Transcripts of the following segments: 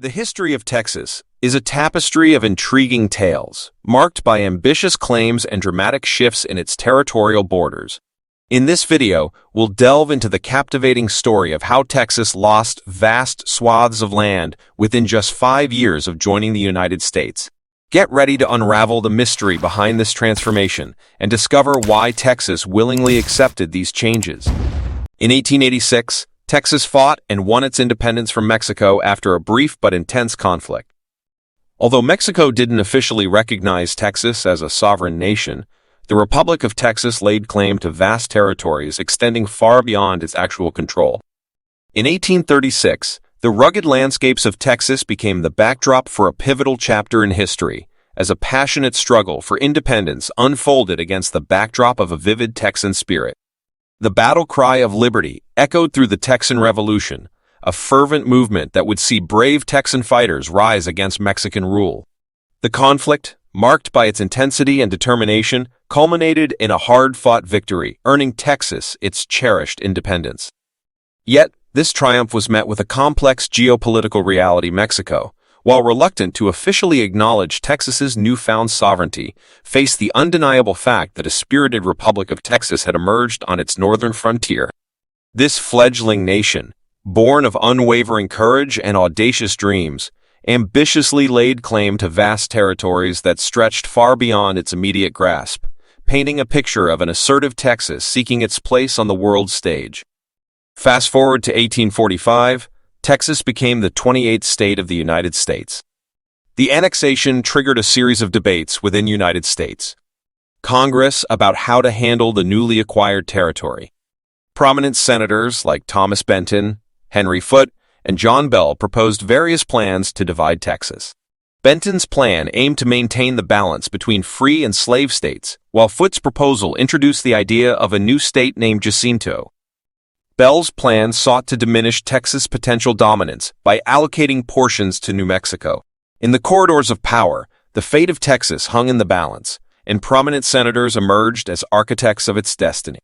The history of Texas is a tapestry of intriguing tales, marked by ambitious claims and dramatic shifts in its territorial borders. In this video, we'll delve into the captivating story of how Texas lost vast swaths of land within just 5 years of joining the United States. Get ready to unravel the mystery behind this transformation and discover why Texas willingly accepted these changes. In 1886, Texas fought and won its independence from Mexico after a brief but intense conflict. Although Mexico didn't officially recognize Texas as a sovereign nation, the Republic of Texas laid claim to vast territories extending far beyond its actual control. In 1836, the rugged landscapes of Texas became the backdrop for a pivotal chapter in history, as a passionate struggle for independence unfolded against the backdrop of a vivid Texan spirit. The battle cry of liberty echoed through the Texan Revolution, a fervent movement that would see brave Texan fighters rise against Mexican rule. The conflict, marked by its intensity and determination, culminated in a hard-fought victory, earning Texas its cherished independence. Yet, this triumph was met with a complex geopolitical reality. Mexico, while reluctant to officially acknowledge Texas's newfound sovereignty, faced the undeniable fact that a spirited Republic of Texas had emerged on its northern frontier. This fledgling nation, born of unwavering courage and audacious dreams, ambitiously laid claim to vast territories that stretched far beyond its immediate grasp, painting a picture of an assertive Texas seeking its place on the world stage. Fast forward to 1845, Texas became the 28th state of the United States. The annexation triggered a series of debates within the United States Congress about how to handle the newly acquired territory. Prominent senators like Thomas Benton, Henry Foote, and John Bell proposed various plans to divide Texas. Benton's plan aimed to maintain the balance between free and slave states, while Foote's proposal introduced the idea of a new state named Jacinto. Bell's plan sought to diminish Texas' potential dominance by allocating portions to New Mexico. In the corridors of power, the fate of Texas hung in the balance, and prominent senators emerged as architects of its destiny.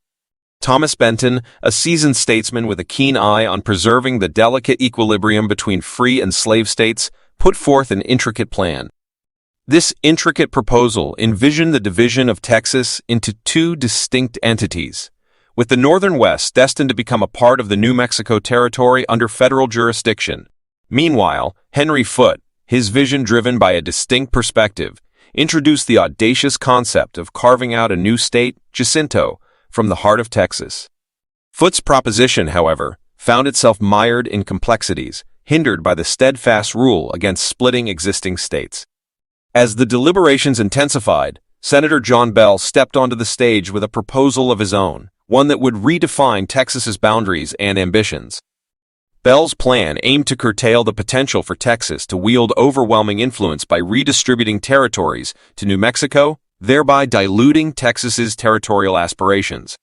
Thomas Benton, a seasoned statesman with a keen eye on preserving the delicate equilibrium between free and slave states, put forth an intricate plan. This intricate proposal envisioned the division of Texas into two distinct entities, with the northern west destined to become a part of the New Mexico territory under federal jurisdiction. Meanwhile, Henry Foote, his vision driven by a distinct perspective, introduced the audacious concept of carving out a new state, Jacinto, from the heart of Texas. Foote's proposition, however, found itself mired in complexities, hindered by the steadfast rule against splitting existing states. As the deliberations intensified, Senator John Bell stepped onto the stage with a proposal of his own, one that would redefine Texas's boundaries and ambitions. Bell's plan aimed to curtail the potential for Texas to wield overwhelming influence by redistributing territories to New Mexico, thereby diluting Texas's territorial aspirations.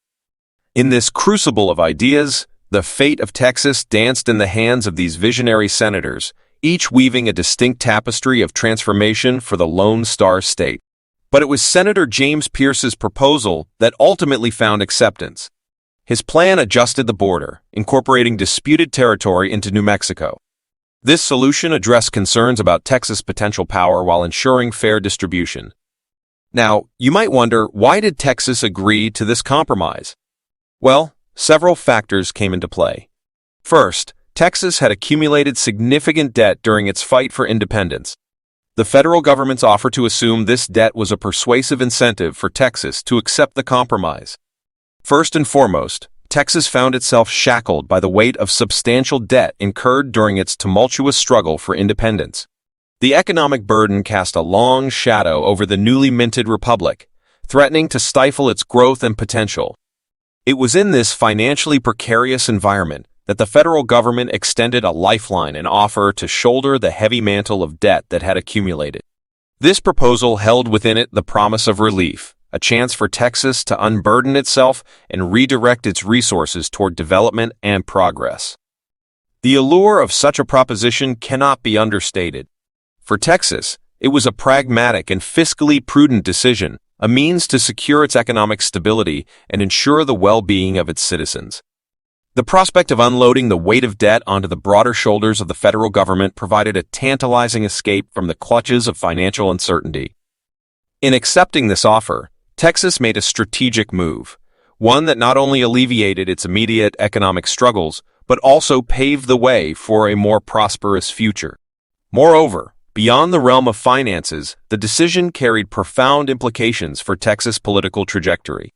In this crucible of ideas, the fate of Texas danced in the hands of these visionary senators, each weaving a distinct tapestry of transformation for the Lone Star State. But it was Senator James Pierce's proposal that ultimately found acceptance. His plan adjusted the border, incorporating disputed territory into New Mexico. This solution addressed concerns about Texas' potential power while ensuring fair distribution. Now, you might wonder, why did Texas agree to this compromise? Well, several factors came into play. First, Texas had accumulated significant debt during its fight for independence. The federal government's offer to assume this debt was a persuasive incentive for Texas to accept the compromise. First and foremost, Texas found itself shackled by the weight of substantial debt incurred during its tumultuous struggle for independence. The economic burden cast a long shadow over the newly minted republic, threatening to stifle its growth and potential. It was in this financially precarious environment that the federal government extended a lifeline and offer to shoulder the heavy mantle of debt that had accumulated. This proposal held within it the promise of relief, a chance for Texas to unburden itself and redirect its resources toward development and progress. The allure of such a proposition cannot be understated. For Texas, it was a pragmatic and fiscally prudent decision, a means to secure its economic stability and ensure the well-being of its citizens. The prospect of unloading the weight of debt onto the broader shoulders of the federal government provided a tantalizing escape from the clutches of financial uncertainty. In accepting this offer, Texas made a strategic move, one that not only alleviated its immediate economic struggles, but also paved the way for a more prosperous future. Moreover, beyond the realm of finances, the decision carried profound implications for Texas' political trajectory.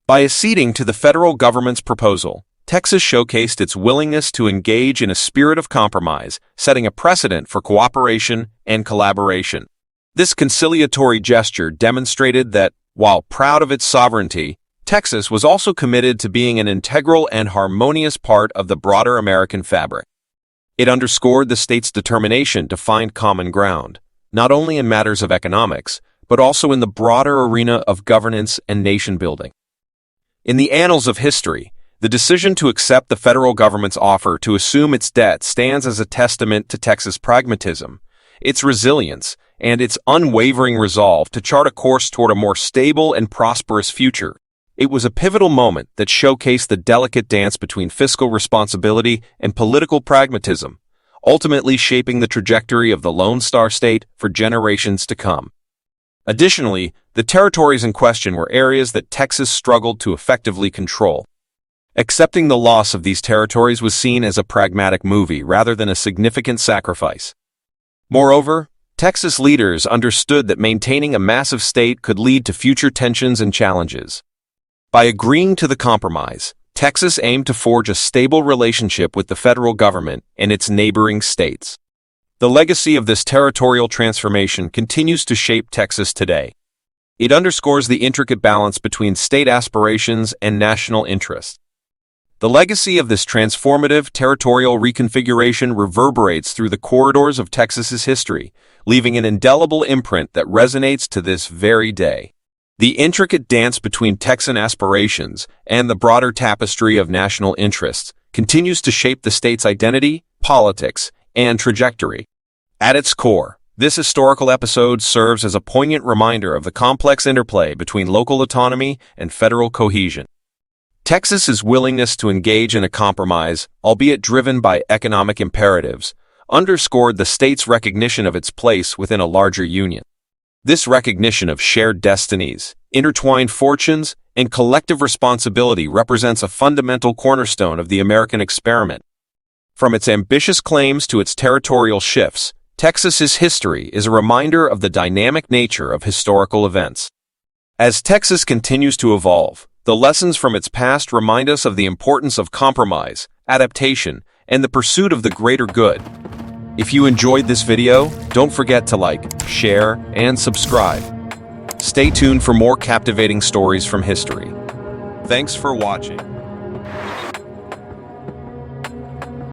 By acceding to the federal government's proposal, Texas showcased its willingness to engage in a spirit of compromise, setting a precedent for cooperation and collaboration. This conciliatory gesture demonstrated that, while proud of its sovereignty, Texas was also committed to being an integral and harmonious part of the broader American fabric. It underscored the state's determination to find common ground, not only in matters of economics, but also in the broader arena of governance and nation-building. In the annals of history, the decision to accept the federal government's offer to assume its debt stands as a testament to Texas' pragmatism, its resilience, and its unwavering resolve to chart a course toward a more stable and prosperous future. It was a pivotal moment that showcased the delicate dance between fiscal responsibility and political pragmatism, ultimately shaping the trajectory of the Lone Star State for generations to come. Additionally, the territories in question were areas that Texas struggled to effectively control. Accepting the loss of these territories was seen as a pragmatic move rather than a significant sacrifice. Moreover, Texas leaders understood that maintaining a massive state could lead to future tensions and challenges. By agreeing to the compromise, Texas aimed to forge a stable relationship with the federal government and its neighboring states. The legacy of this territorial transformation continues to shape Texas today. It underscores the intricate balance between state aspirations and national interests. The legacy of this transformative territorial reconfiguration reverberates through the corridors of Texas's history, leaving an indelible imprint that resonates to this very day. The intricate dance between Texan aspirations and the broader tapestry of national interests continues to shape the state's identity, politics, and trajectory. At its core, this historical episode serves as a poignant reminder of the complex interplay between local autonomy and federal cohesion. Texas's willingness to engage in a compromise, albeit driven by economic imperatives, underscored the state's recognition of its place within a larger union. This recognition of shared destinies, intertwined fortunes, and collective responsibility represents a fundamental cornerstone of the American experiment. From its ambitious claims to its territorial shifts, Texas's history is a reminder of the dynamic nature of historical events. As Texas continues to evolve, the lessons from its past remind us of the importance of compromise, adaptation, and the pursuit of the greater good. If you enjoyed this video, don't forget to like, share, and subscribe. Stay tuned for more captivating stories from history. Thanks for watching.